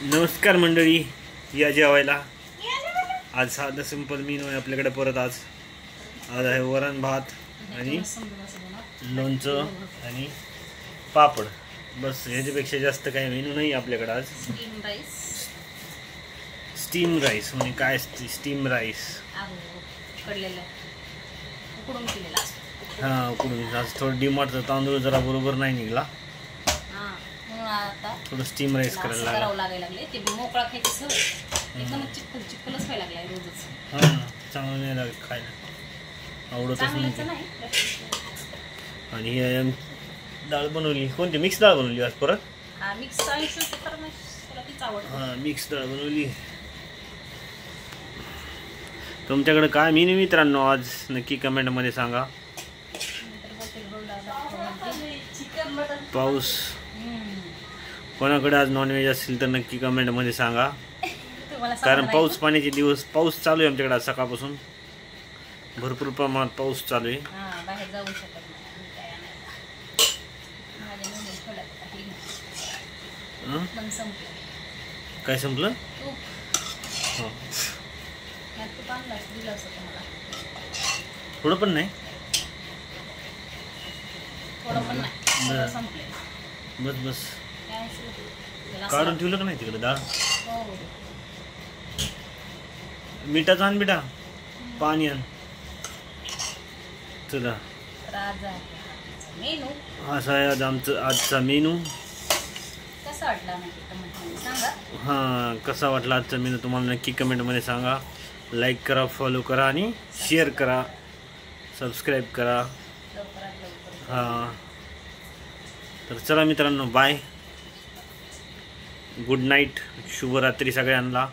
नमस्कार मंडळी, या जेवायला. आज साधं सिंपल मेनू आहे आपल्याकडे. परत आज आहे वरण भात आणि लोणचं आणि पापड. बस, ह्याच्यापेक्षा जास्त काही मेनू नाही आपल्याकडे. आज स्टीम राईस. म्हणजे काय स्टीम राईस? हां, उकडून. आज थोडं डिमार्टचा तांदूळ जरा बरोबर नाही निघाला, थोडं स्टीम राईस करायला लागले. ते मोकळा खायची सवय एकदम चिकलच खायला लागलाय रोजच. हां, चांगलं नाही लागत खायला, आवडतच नाही. आणि ही डाळ बनवली. कोणती? मिक्स डाळ बनवली आज परत. हां, मिक्स डाळ बनवली. तुमच्याकडे काय मेनू मित्रांनो आज नक्की कमेंटमध्ये सांगा. पाऊस, कोणाकडे आज नॉनव्हेज असेल तर नक्की कमेंटमध्ये सांगा. कारण पाऊस पाण्याचे दिवस, पाऊस चालू आहे आमच्याकडे आज सकाळपासून. भरपूर प्रमाणात पाऊस चालू आहे. काय संपलं? थोडं पण नाही. बस बस, काढून ठेवलं का नाही तिकडे डाळ? मिठाचं आण बेटा, पाणी आण. चला, असा आहे आज आजचा मेनू. हां, कसा वाटला आजचा मेनू तुम्हाला नक्की कमेंटमध्ये सांगा. लाईक करा, फॉलो करा आणि शेअर करा, सबस्क्राईब करा. हां, तर चला मित्रांनो, बाय, गुड नाईट, शुभरात्री सगळ्यांना.